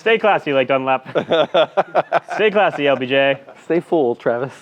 Stay classy, Lake Dunlap. Stay classy, LBJ. Stay full, Travis.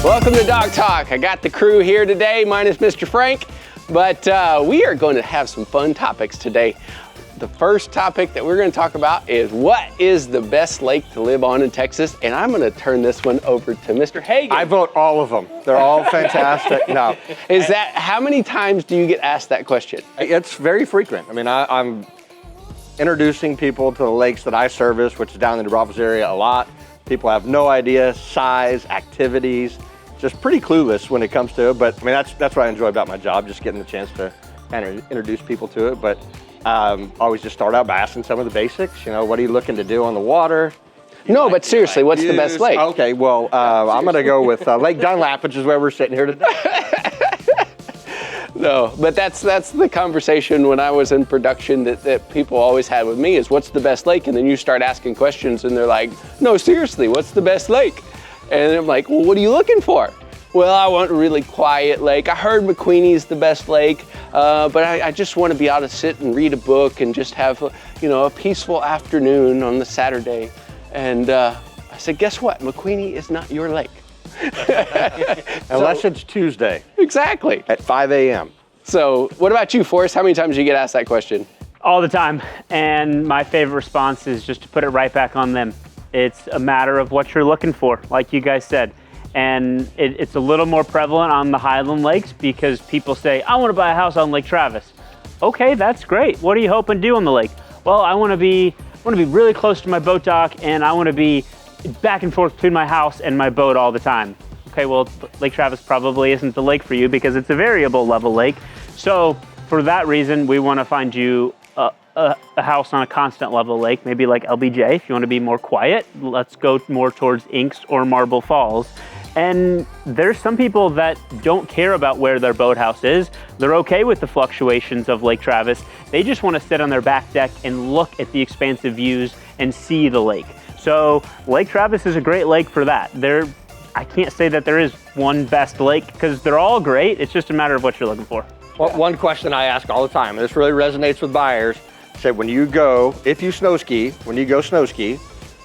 Welcome to Dog Talk. I got the crew here today, minus Mr. Frank, but we are going to have some fun topics today. The first topic that we're going to talk about is what is the best lake to live on in Texas, and I'm going to turn this one over to Mr. Hagan. I vote all of them. They're all fantastic. No. Is that, how many times do you get asked that question? It's very frequent. I mean, I'm introducing people to the lakes that I service, which is down in the Bravos area a lot. People have no idea, size, activities, just pretty clueless when it comes to it. But I mean, that's what I enjoy about my job, just getting the chance to kind of introduce people to it. But always just start out by asking some of the basics. You know, what are you looking to do on the water? No, but seriously, what's the best lake? Okay, well, I'm going to go with Lake Dunlap, which is where we're sitting here today. No, but that's the conversation when I was in production that people always had with me is what's the best lake? And then you start asking questions and they're like, no, seriously, what's the best lake? And I'm like, well, what are you looking for? Well, I want a really quiet lake. I heard McQueeney's the best lake, but I just want to be able to sit and read a book and just have, a peaceful afternoon on the Saturday. And I said, guess what? McQueeney is not your lake. Unless it's Tuesday. Exactly. At 5 a.m. So what about you, Forrest? How many times do you get asked that question? All the time. And my favorite response is just to put it right back on them. It's a matter of what you're looking for, like you guys said. And it's a little more prevalent on the Highland Lakes because people say, I want to buy a house on Lake Travis. Okay, that's great. What are you hoping to do on the lake? Well, I want to be really close to my boat dock and I want to be back and forth between my house and my boat all the time. Okay, well, Lake Travis probably isn't the lake for you because it's a variable level lake. So for that reason, we want to find you a house on a constant level lake, maybe like LBJ. If you want to be more quiet, let's go more towards Inks or Marble Falls. And there's some people that don't care about where their boathouse is. They're okay with the fluctuations of Lake Travis. They just want to sit on their back deck and look at the expansive views and see the lake. So Lake Travis is a great lake for that. I can't say that there is one best lake because they're all great. It's just a matter of what you're looking for. Well, one question I ask all the time, and this really resonates with buyers, say if you go snow ski,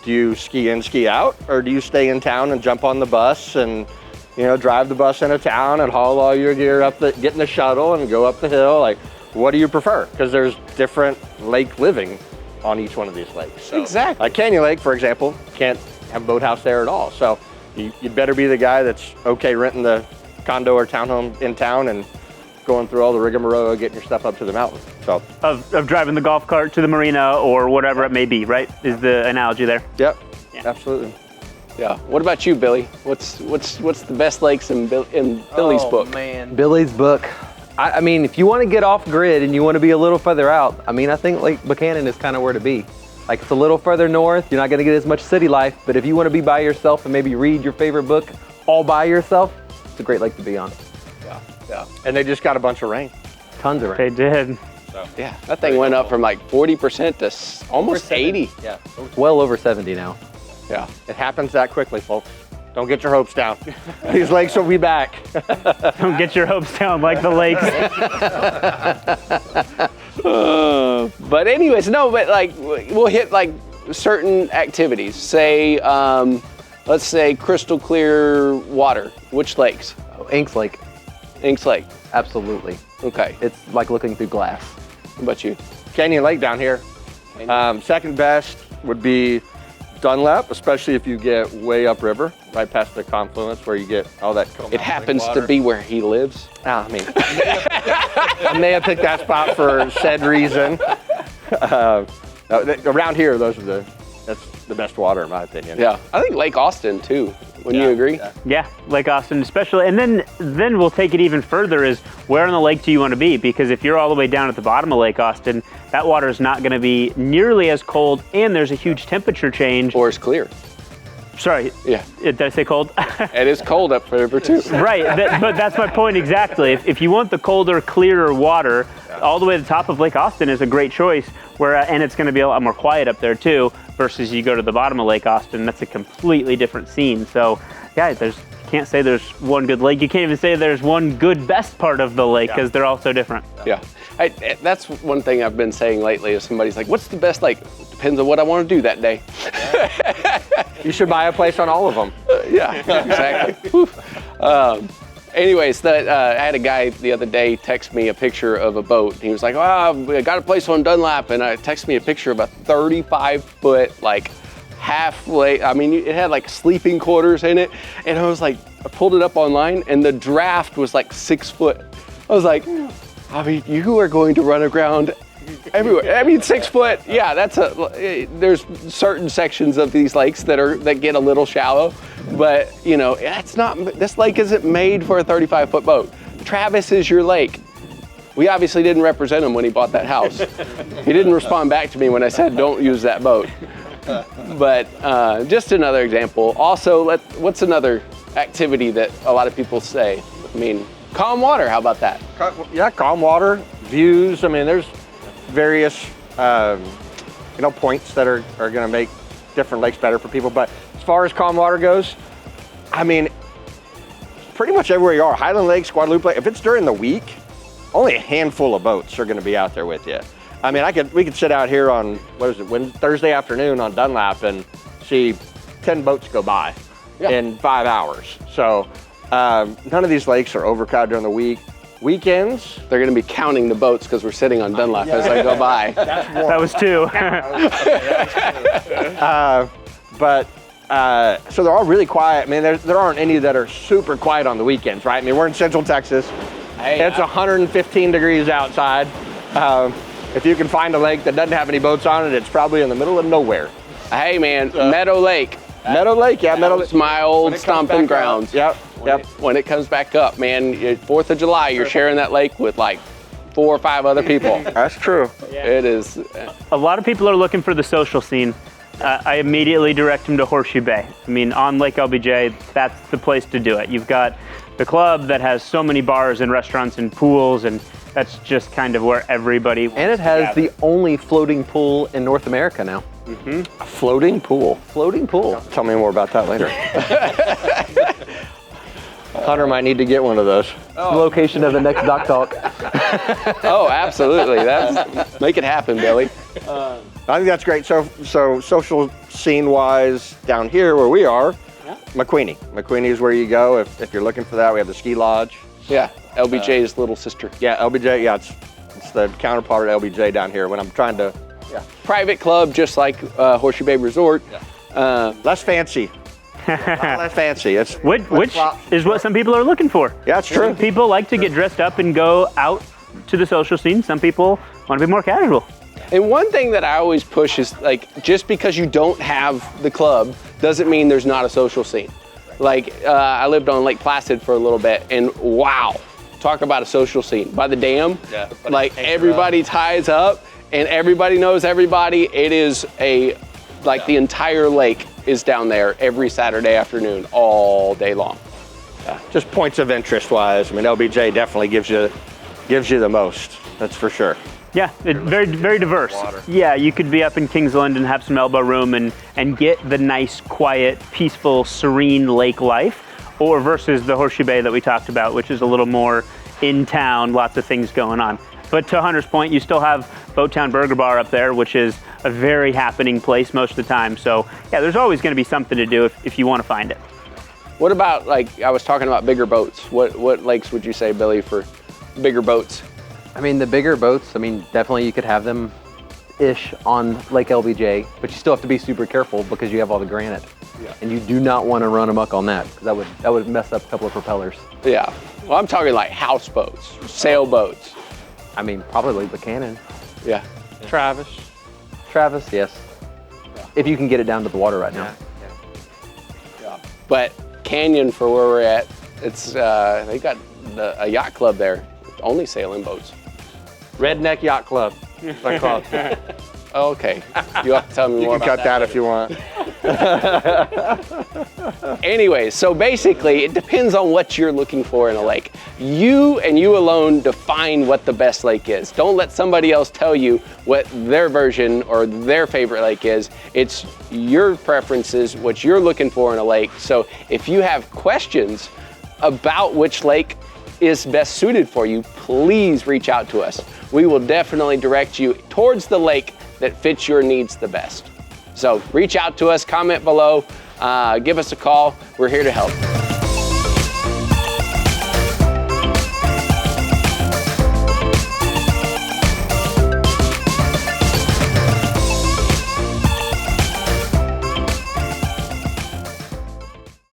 do you ski in, ski out, or do you stay in town and jump on the bus and, drive the bus into town and haul all your gear up, get in the shuttle and go up the hill? Like, what do you prefer? Because there's different lake living on each one of these lakes. So, exactly. Like Canyon Lake, for example, can't have a boathouse there at all. So you'd better be the guy that's okay renting the condo or townhome in town and going through all the rigmarole, getting your stuff up to the mountain. So of driving the golf cart to the marina or whatever it may be, right? Is the analogy there? Yep. Yeah. Absolutely. Yeah. What about you, Billy? What's the best lakes in Billy's book? Oh man, Billy's book. I mean, if you want to get off grid and you want to be a little further out, I mean, I think Lake Buchanan is kind of where to be. Like, it's a little further north. You're not going to get as much city life, but if you want to be by yourself and maybe read your favorite book all by yourself, it's a great lake to be on. Yeah. And they just got a bunch of rain. Tons of rain. They did. So, yeah, that thing went up from like 40% to almost 80. Yeah. Well over 70 now. Yeah. It happens that quickly, folks. Don't get your hopes down. These lakes will be back. Don't get your hopes down like the lakes. But anyways, we'll hit like certain activities. Say, let's say crystal clear water. Which lakes? Oh, Inks Lake. Inks Lake. Absolutely. Okay. It's like looking through glass. What about you? Canyon Lake down here. Second best would be Dunlap, especially if you get way upriver, right past the confluence where you get all that. It happens to be where he lives. I mean, I may have picked that spot for said reason. Around here, that's the best water in my opinion. Yeah, I think Lake Austin too. Wouldn't you agree? Yeah, Lake Austin especially. And then we'll take it even further is where on the lake do you want to be? Because if you're all the way down at the bottom of Lake Austin, that water is not going to be nearly as cold and there's a huge temperature change. Or it's clear. Sorry. Yeah. Did I say cold? It is cold up there too. Right, but that's my point exactly. If you want the colder, clearer water, all the way to the top of Lake Austin is a great choice. And it's going to be a lot more quiet up there too, versus you go to the bottom of Lake Austin, that's a completely different scene. So, yeah, you can't say there's one good lake. You can't even say there's one good best part of the lake because they're all so different. Yeah, that's one thing I've been saying lately. If somebody's like, "What's the best lake?" Depends on what I want to do that day. You should buy a place on all of them. Yeah, exactly. Anyways, I had a guy the other day text me a picture of a boat. He was like, "Oh, I got a place on Dunlap," and I texted me a picture of a 35-foot like half lake. I mean, it had like sleeping quarters in it, and I was like, I pulled it up online, and the draft was like 6 foot. I was like, I mean, you are going to run aground everywhere. I mean, 6 foot. Yeah, there's certain sections of these lakes that get a little shallow, but you know, this lake isn't made for a 35-foot boat. Travis is your lake. We obviously didn't represent him when he bought that house. He didn't respond back to me when I said, don't use that boat. But just another example. Also, what's another activity that a lot of people say? I mean, calm water, how about that? Yeah, calm water, views. I mean, there's various points that are going to make different lakes better for people. But as far as calm water goes, I mean, pretty much everywhere you are, Highland Lakes, Guadalupe Lake, if it's during the week, only a handful of boats are going to be out there with you. I mean, we could sit out here on, Thursday afternoon on Dunlap and see 10 boats go by in 5 hours. So none of these lakes are overcrowded during the week. Weekends, they're going to be counting the boats because we're sitting on Dunlap as I go by. That was 2. So they're all really quiet. I mean, there aren't any that are super quiet on the weekends, right? I mean, we're in Central Texas. It's 115 degrees outside. If you can find a lake that doesn't have any boats on it, it's probably in the middle of nowhere. Hey man, Meadow Lake. Meadow Lake, yeah. Meadow Lake. It's my old stomping grounds. Yep. When it comes back up, man, 4th of July, you're sharing that lake with like 4 or 5 other people. That's true. It is. A lot of people are looking for the social scene. I immediately direct them to Horseshoe Bay. I mean, on Lake LBJ, that's the place to do it. You've got the club that has so many bars and restaurants and pools, and that's just kind of where everybody wants And it has the only floating pool in North America now. Mm-hmm. A floating pool. Floating pool. Tell me more about that later. Hunter might need to get one of those. The location of the next Doc Talk. Oh, absolutely. Make it happen, Billy. I think that's great. So social scene-wise, down here where we are, McQueeney. McQueeney is where you go if you're looking for that. We have the ski lodge. Yeah, LBJ's little sister. Yeah, LBJ. Yeah, it's the counterpart of LBJ down here. When I'm trying to. Yeah. Private club, just like Horseshoe Bay Resort. Yeah. Less fancy. Less fancy. It's which is what some people are looking for. Yeah, it's true. Some people like to get dressed up and go out to the social scene. Some people want to be more casual. And one thing that I always push is like, just because you don't have the club doesn't mean there's not a social scene. Like I lived on Lake Placid for a little bit, and wow, talk about a social scene. By the dam, like everybody ties up and everybody knows everybody. It is the entire lake is down there every Saturday afternoon, all day long. Yeah. Just points of interest wise, I mean, LBJ definitely gives you the most. That's for sure. Yeah, very, very diverse. Yeah, you could be up in Kingsland and have some elbow room and get the nice, quiet, peaceful, serene lake life, or versus the Horseshoe Bay that we talked about, which is a little more in town, lots of things going on. But to Hunter's point, you still have Boattown Burger Bar up there, which is a very happening place most of the time. So yeah, there's always going to be something to do if you want to find it. What about, like, I was talking about bigger boats. What lakes would you say, Billy, for bigger boats? I mean, the bigger boats, I mean, definitely you could have them-ish on Lake LBJ, but you still have to be super careful because you have all the granite. Yeah. And you do not want to run amok on that, because that would mess up a couple of propellers. Yeah. Well, I'm talking like houseboats, sailboats. I mean, probably Buchanan. Yeah. Travis, yes. Yeah. If you can get it down to the water right now. Yeah. But Canyon, for where we're at, it's they got a yacht club there, only sailing boats. Redneck Yacht Club. That's called. Okay. You have to tell me more about that. You can cut that if you want. Anyways, so basically it depends on what you're looking for in a lake. You and you alone define what the best lake is. Don't let somebody else tell you what their version or their favorite lake is. It's your preferences, what you're looking for in a lake. So if you have questions about which lake is best suited for you, please reach out to us. We will definitely direct you towards the lake that fits your needs the best. So reach out to us, comment below, give us a call. We're here to help.